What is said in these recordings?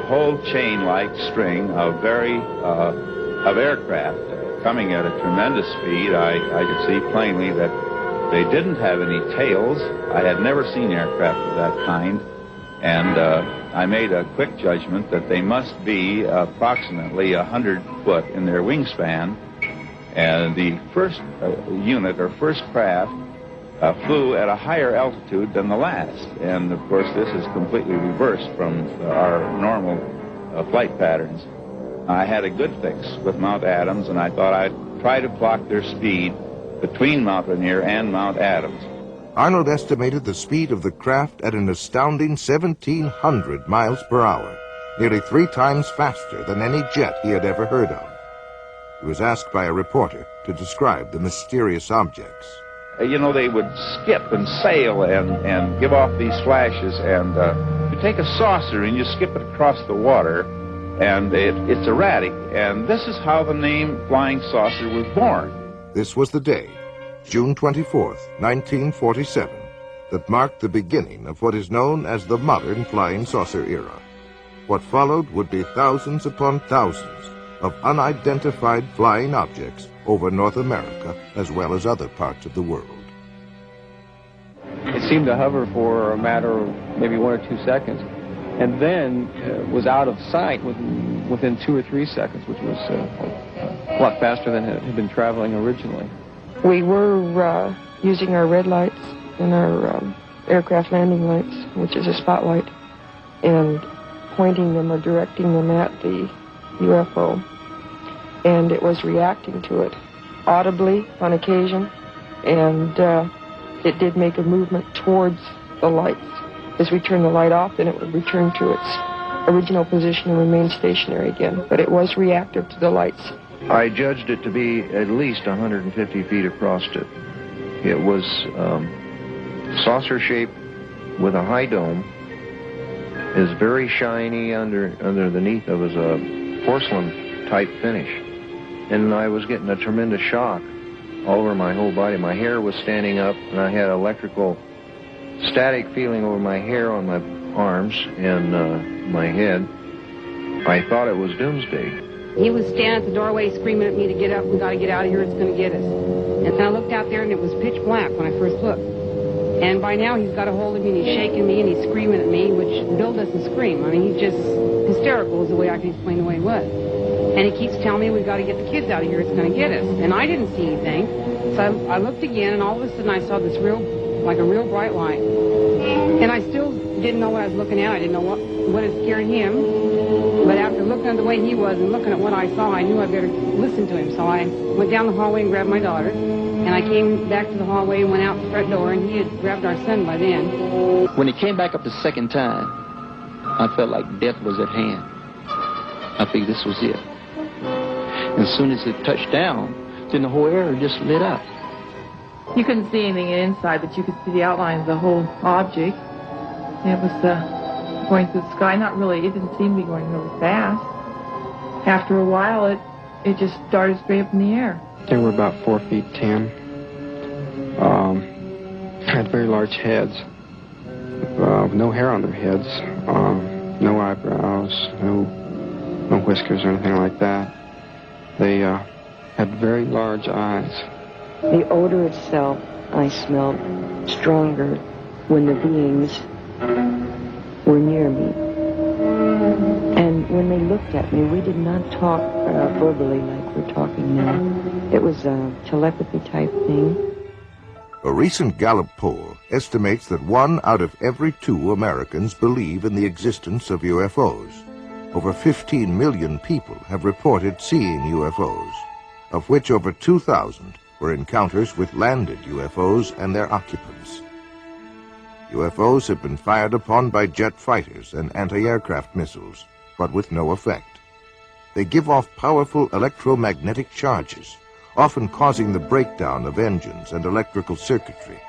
whole chain-like string of of aircraft coming at a tremendous speed. I could see plainly that they didn't have any tails. I had never seen aircraft of that kind, and I made a quick judgment that they must be approximately 100 foot in their wingspan. And the first unit or first craft flew at a higher altitude than the last. And of course this is completely reversed from our normal flight patterns. I had a good fix with Mount Adams, and I thought I'd try to plot their speed between Mount Rainier and Mount Adams. Arnold estimated the speed of the craft at an astounding 1,700 miles per hour, nearly 3 times faster than any jet he had ever heard of. He was asked by a reporter to describe the mysterious objects. You know, they would skip and sail and give off these flashes, and you take a saucer and you skip it across the water, and it's erratic, and this is how the name Flying Saucer was born. This was the day, June 24th, 1947, that marked the beginning of what is known as the modern flying saucer era. What followed would be thousands upon thousands of unidentified flying objects over North America as well as other parts of the world. It seemed to hover for a matter of maybe 1 or 2 seconds, and then was out of sight within 2 or 3 seconds, which was a lot faster than it had been traveling originally. We were using our red lights and our aircraft landing lights, which is a spotlight, and pointing them or directing them at the UFO, and it was reacting to it audibly on occasion, and it did make a movement towards the lights. As we turned the light off, then it would return to its original position and remain stationary again, but it was reactive to the lights. I judged it to be at least 150 feet across it. It was saucer-shaped with a high dome. It was very shiny underneath. It was a porcelain-type finish. And I was getting a tremendous shock all over my whole body. My hair was standing up, and I had electrical static feeling over my hair on my arms and my head. I thought it was doomsday. He was standing at the doorway screaming at me to get up. We got to get out of here. It's going to get us. And I looked out there, and it was pitch black when I first looked. And by now, he's got a hold of me, and he's shaking me, and he's screaming at me, which Bill doesn't scream. I mean, he's just hysterical is the way I can explain the way he was. And he keeps telling me, we've got to get the kids out of here. It's going to get us. And I didn't see anything. So I looked again, and all of a sudden, I saw this like a real bright light. And I still didn't know what I was looking at. I didn't know what had scared him. But after looking at the way he was and looking at what I saw, I knew I better listen to him. So I went down the hallway and grabbed my daughter. And I came back to the hallway and went out the front door, and he had grabbed our son by then. When he came back up the second time, I felt like death was at hand. I figured this was it. And as soon as it touched down, then the whole area just lit up. You couldn't see anything inside, but you could see the outline of the whole object. And it was going through the sky. Not really, it didn't seem to be going really fast. After a while, it just started straight up in the air. They were about 4 feet 10. Had very large heads, no hair on their heads, no eyebrows, no whiskers or anything like that. They had very large eyes. The odor itself I smelled stronger when the beings were near me. And when they looked at me, we did not talk verbally like we're talking now. It was a telepathy type thing. A recent Gallup poll estimates that 1 out of every 2 Americans believe in the existence of UFOs. Over 15 million people have reported seeing UFOs, of which over 2,000 were encounters with landed UFOs and their occupants. UFOs have been fired upon by jet fighters and anti-aircraft missiles, but with no effect. They give off powerful electromagnetic charges, often causing the breakdown of engines and electrical circuitry.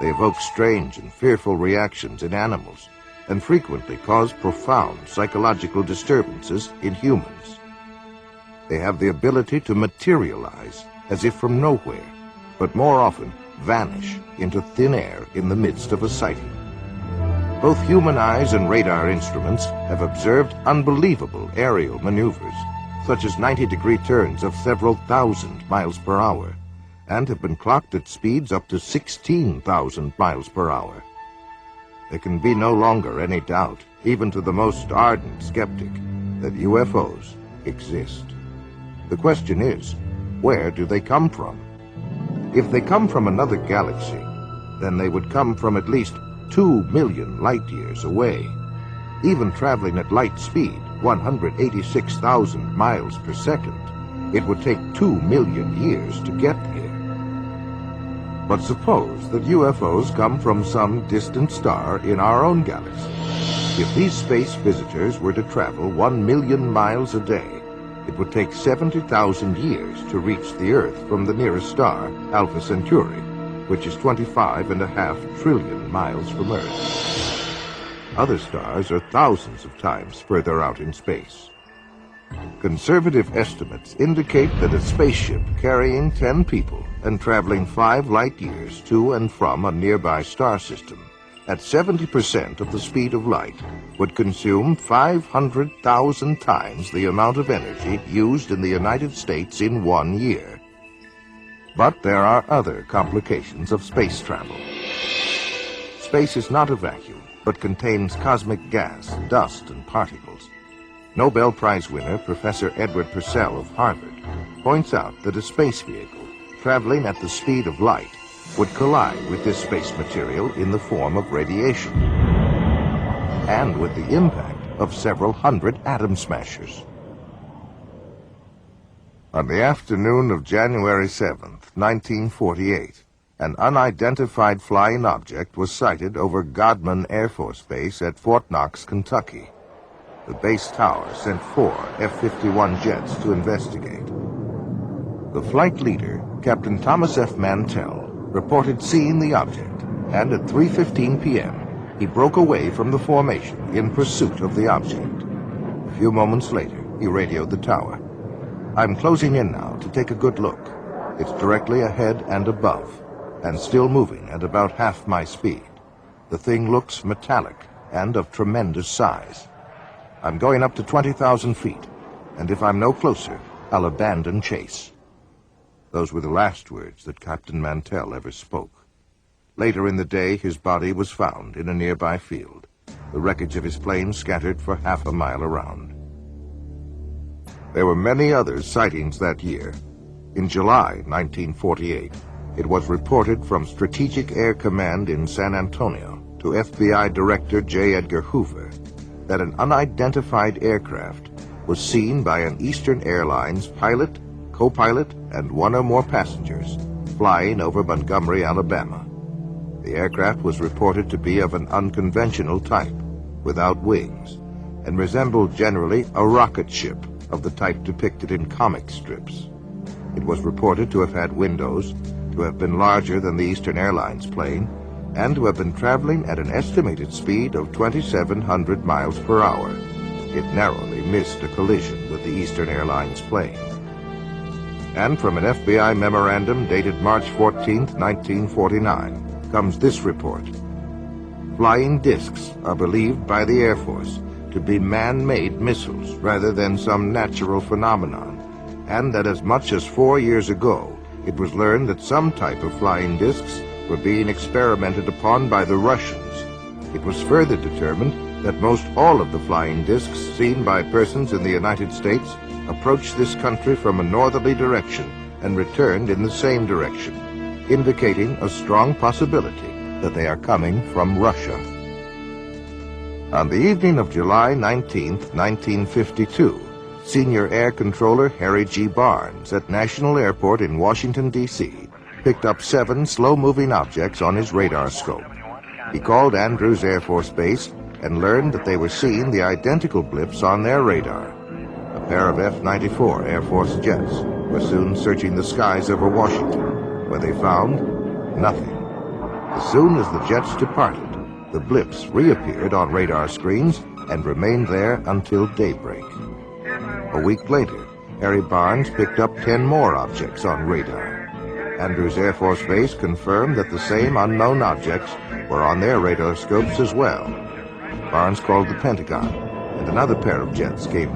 They evoke strange and fearful reactions in animals and frequently cause profound psychological disturbances in humans. They have the ability to materialize as if from nowhere, but more often vanish into thin air in the midst of a sighting. Both human eyes and radar instruments have observed unbelievable aerial maneuvers, such as 90-degree turns of several thousand miles per hour, and have been clocked at speeds up to 16,000 miles per hour. There can be no longer any doubt, even to the most ardent skeptic, that UFOs exist. The question is, where do they come from? If they come from another galaxy, then they would come from at least 2 million light-years away. Even traveling at light speed, 186,000 miles per second, it would take 2 million years to get here. But suppose that UFOs come from some distant star in our own galaxy. If these space visitors were to travel 1 million miles a day, it would take 70,000 years to reach the Earth from the nearest star, Alpha Centauri, which is 25.5 trillion miles from Earth. Other stars are thousands of times further out in space. Conservative estimates indicate that a spaceship carrying 10 people and traveling 5 light-years to and from a nearby star system at 70% of the speed of light would consume 500,000 times the amount of energy used in the United States in 1 year. But there are other complications of space travel. Space is not a vacuum, but contains cosmic gas, dust, and particles. Nobel Prize winner Professor Edward Purcell of Harvard points out that a space vehicle traveling at the speed of light would collide with this space material in the form of radiation, and with the impact of several hundred atom smashers. On the afternoon of January 7th, 1948, an unidentified flying object was sighted over Godman Air Force Base at Fort Knox, Kentucky. The base tower sent 4 F-51 jets to investigate. The flight leader, Captain Thomas F. Mantell, reported seeing the object, and at 3:15 p.m., he broke away from the formation in pursuit of the object. A few moments later, he radioed the tower. "I'm closing in now to take a good look. It's directly ahead and above, and still moving at about half my speed. The thing looks metallic and of tremendous size. I'm going up to 20,000 feet, and if I'm no closer, I'll abandon chase." Those were the last words that Captain Mantell ever spoke. Later in the day, his body was found in a nearby field, the wreckage of his plane scattered for half a mile around. There were many other sightings that year. In July 1948, it was reported from Strategic Air Command in San Antonio to FBI Director J. Edgar Hoover that an unidentified aircraft was seen by an Eastern Airlines pilot, co-pilot, and 1 or more passengers flying over Montgomery, Alabama. The aircraft was reported to be of an unconventional type, without wings, and resembled generally a rocket ship of the type depicted in comic strips. It was reported to have had windows, to have been larger than the Eastern Airlines plane, and to have been traveling at an estimated speed of 2,700 miles per hour. It narrowly missed a collision with the Eastern Airlines plane. And from an FBI memorandum dated March 14, 1949, comes this report. Flying discs are believed by the Air Force to be man-made missiles rather than some natural phenomenon, and that as much as 4 years ago, it was learned that some type of flying discs were being experimented upon by the Russians. It was further determined that most all of the flying discs seen by persons in the United States approached this country from a northerly direction and returned in the same direction, indicating a strong possibility that they are coming from Russia. On the evening of July 19, 1952, Senior Air Controller Harry G. Barnes at National Airport in Washington, D.C., picked up 7 slow-moving objects on his radar scope. He called Andrews Air Force Base and learned that they were seeing the identical blips on their radar. A pair of F-94 Air Force jets were soon searching the skies over Washington, where they found nothing. As soon as the jets departed, the blips reappeared on radar screens and remained there until daybreak. A week later, Harry Barnes picked up 10 more objects on radar. Andrews Air Force Base confirmed that the same unknown objects were on their radar scopes as well, Barnes called the Pentagon, and another pair of jets came